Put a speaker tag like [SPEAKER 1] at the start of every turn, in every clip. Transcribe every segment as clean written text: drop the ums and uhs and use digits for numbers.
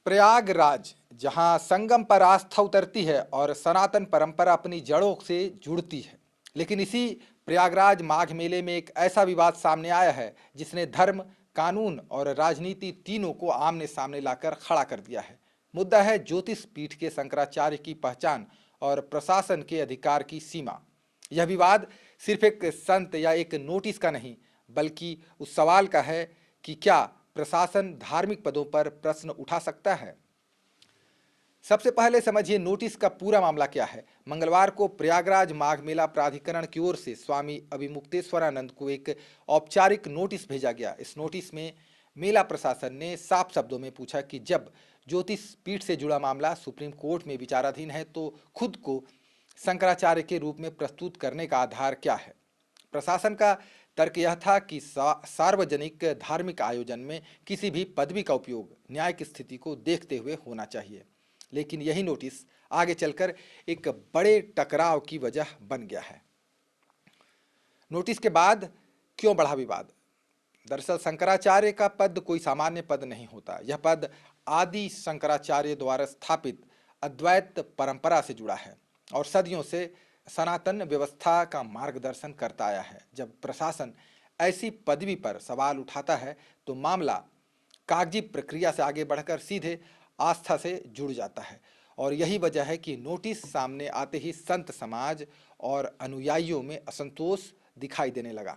[SPEAKER 1] प्रयागराज, जहां संगम पर आस्था उतरती है और सनातन परंपरा अपनी जड़ों से जुड़ती है। लेकिन इसी प्रयागराज माघ मेले में एक ऐसा विवाद सामने आया है जिसने धर्म, कानून और राजनीति तीनों को आमने सामने लाकर खड़ा कर दिया है। मुद्दा है ज्योतिष पीठ के शंकराचार्य की पहचान और प्रशासन के अधिकार की सीमा। यह विवाद सिर्फ एक संत या एक नोटिस का नहीं, बल्कि उस सवाल का है कि क्या प्रशासन धार्मिक पदों पर प्रश्न उठा सकता है। सबसे पहले समझिए नोटिस का पूरा मामला क्या है। मंगलवार को प्रयागराज माघ मेला प्राधिकरण की ओर से स्वामी अभिमुक्तेश्वरानंद को एक औपचारिक नोटिस भेजा गया। इस नोटिस में मेला प्रशासन ने साफ शब्दों में पूछा कि जब ज्योतिष पीठ से जुड़ा मामला सुप्रीम कोर्ट में विचाराधीन है तो खुद को शंकराचार्य के रूप में प्रस्तुत करने का आधार क्या है। प्रशासन का तर्क यह था कि सार्वजनिक धार्मिक आयोजन में किसी भी पदवी का उपयोग न्याय की स्थिति को देखते हुए होना चाहिए। लेकिन यही नोटिस आगे चलकर एक बड़े टकराव की वजह बन गया है। नोटिस के बाद क्यों बढ़ा विवाद? दरअसल शंकराचार्य का पद कोई सामान्य पद नहीं होता। यह पद आदि शंकराचार्य द्वारा स्थापित अद्वैत परंपरा से जुड़ा है और सदियों से सनातन व्यवस्था का मार्गदर्शन करता आया है। जब प्रशासन ऐसी पदवी पर सवाल उठाता है तो मामला कागजी प्रक्रिया से आगे बढ़कर सीधे आस्था से जुड़ जाता है और यही वजह है कि नोटिस सामने आते ही संत समाज और अनुयायियों में असंतोष दिखाई देने लगा।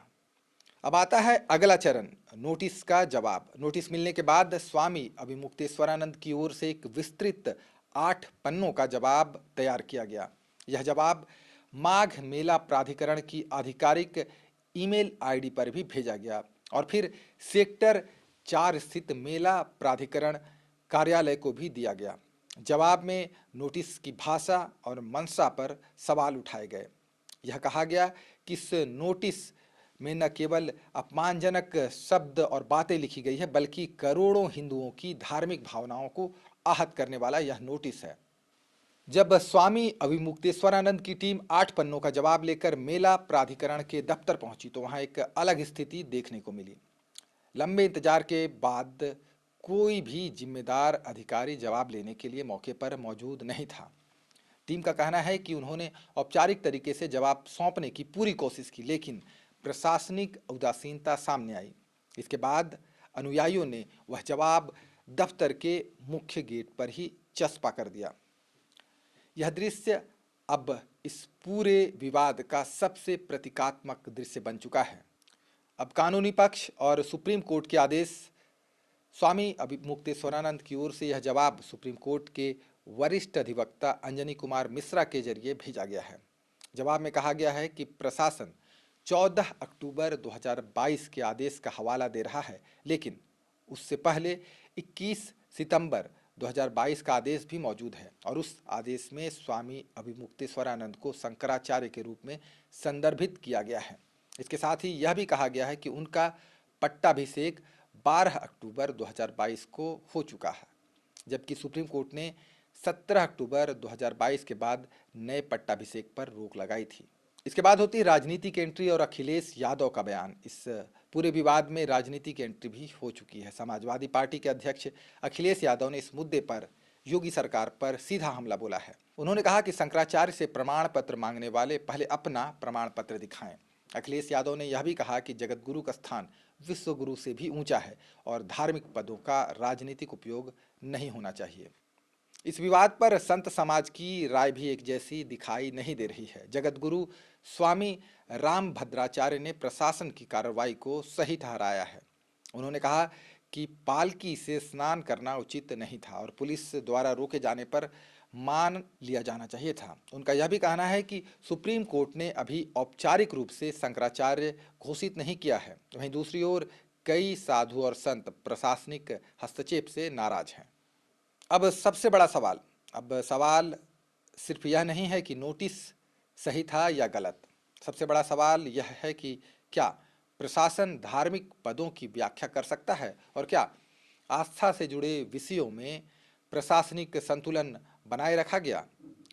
[SPEAKER 1] अब आता है अगला चरण, नोटिस का जवाब। नोटिस मिलने के बाद स्वामी अभिमुक्तेश्वरानंद की ओर से एक विस्तृत 8 पन्नों का जवाब तैयार किया गया। यह जवाब माघ मेला प्राधिकरण की आधिकारिक ईमेल आईडी पर भी भेजा गया और फिर सेक्टर 4 स्थित मेला प्राधिकरण कार्यालय को भी दिया गया। जवाब में नोटिस की भाषा और मंशा पर सवाल उठाए गए। यह कहा गया कि इस नोटिस में न केवल अपमानजनक शब्द और बातें लिखी गई है, बल्कि करोड़ों हिंदुओं की धार्मिक भावनाओं को आहत करने वाला यह नोटिस है। जब स्वामी अभिमुक्तेश्वरानंद की टीम 8 पन्नों का जवाब लेकर मेला प्राधिकरण के दफ्तर पहुंची तो वहां एक अलग स्थिति देखने को मिली। लंबे इंतजार के बाद कोई भी जिम्मेदार अधिकारी जवाब लेने के लिए मौके पर मौजूद नहीं था। टीम का कहना है कि उन्होंने औपचारिक तरीके से जवाब सौंपने की पूरी कोशिश की, लेकिन प्रशासनिक उदासीनता सामने आई। इसके बाद अनुयायियों ने वह जवाब दफ्तर के मुख्य गेट पर ही चस्पा कर दिया। यह दृश्य अब इस पूरे विवाद का सबसे प्रतीकात्मक दृश्य बन चुका है। अब कानूनी पक्ष और सुप्रीम कोर्ट के आदेश। स्वामी अभिमुक्तेश्वरानंद की ओर से यह जवाब सुप्रीम कोर्ट के वरिष्ठ अधिवक्ता अंजनी कुमार मिश्रा के जरिए भेजा गया है। जवाब में कहा गया है कि प्रशासन 14 अक्टूबर 2022 के आदेश का हवाला दे रहा है, लेकिन उससे पहले 21 सितंबर 2022 का आदेश भी मौजूद है और उस आदेश में स्वामी अभिमुक्तेश्वरानंद को शंकराचार्य के रूप में संदर्भित किया गया है। इसके साथ ही यह भी कहा गया है कि उनका पट्टाभिषेक 12 अक्टूबर 2022 को हो चुका है, जबकि सुप्रीम कोर्ट ने 17 अक्टूबर 2022 के बाद नए पट्टाभिषेक पर रोक लगाई थी। इसके बाद होती राजनीति की एंट्री और अखिलेश यादव का बयान। इस पूरे विवाद में राजनीति की एंट्री भी हो चुकी है। समाजवादी पार्टी के अध्यक्ष अखिलेश यादव ने इस मुद्दे पर योगी सरकार पर सीधा हमला बोला है। उन्होंने कहा कि शंकराचार्य से प्रमाण पत्र मांगने वाले पहले अपना प्रमाण पत्र दिखाएं। अखिलेश यादव ने यह भी कहा कि जगतगुरु का स्थान विश्व गुरु से भी ऊंचा है और धार्मिक पदों का राजनीतिक उपयोग नहीं होना चाहिए। इस विवाद पर संत समाज की राय भी एक जैसी दिखाई नहीं दे रही है। जगतगुरु स्वामी रामभद्राचार्य ने प्रशासन की कार्रवाई को सही ठहराया है। उन्होंने कहा कि पालकी से स्नान करना उचित नहीं था और पुलिस द्वारा रोके जाने पर मान लिया जाना चाहिए था। उनका यह भी कहना है कि सुप्रीम कोर्ट ने अभी औपचारिक रूप से शंकराचार्य घोषित नहीं किया है। वहीं दूसरी ओर कई साधु और संत प्रशासनिक हस्तक्षेप से नाराज हैं। अब सबसे बड़ा सवाल, अब सवाल सिर्फ यह नहीं है कि नोटिस सही था या गलत। सबसे बड़ा सवाल यह है कि क्या प्रशासन धार्मिक पदों की व्याख्या कर सकता है और क्या आस्था से जुड़े विषयों में प्रशासनिक संतुलन बनाए रखा गया।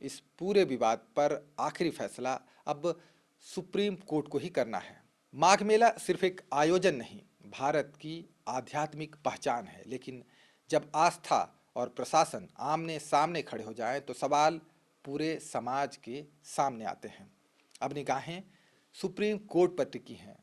[SPEAKER 1] इस पूरे विवाद पर आखिरी फैसला अब सुप्रीम कोर्ट को ही करना है। माघ मेला सिर्फ एक आयोजन नहीं, भारत की आध्यात्मिक पहचान है। लेकिन जब आस्था और प्रशासन आमने सामने खड़े हो जाएं तो सवाल पूरे समाज के सामने आते हैं। अब निगाहें सुप्रीम कोर्ट पर टिकी हैं।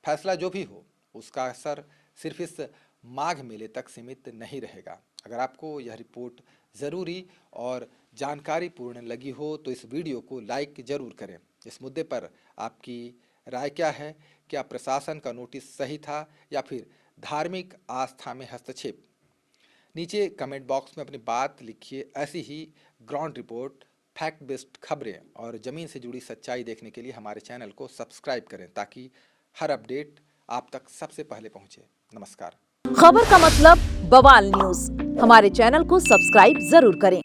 [SPEAKER 1] फैसला जो भी हो उसका असर सिर्फ इस माघ मेले तक सीमित नहीं रहेगा। अगर आपको यह रिपोर्ट ज़रूरी और जानकारी पूर्ण लगी हो तो इस वीडियो को लाइक ज़रूर करें। इस मुद्दे पर आपकी राय क्या है? क्या प्रशासन का नोटिस सही था या फिर धार्मिक आस्था में हस्तक्षेप? नीचे कमेंट बॉक्स में अपनी बात लिखिए। ऐसी ही ग्राउंड रिपोर्ट, फैक्ट बेस्ड खबरें और ज़मीन से जुड़ी सच्चाई देखने के लिए हमारे चैनल को सब्सक्राइब करें ताकि हर अपडेट आप तक सबसे पहले पहुंचे। नमस्कार।
[SPEAKER 2] खबर का मतलब बवाल न्यूज, हमारे चैनल को सब्सक्राइब जरूर करें।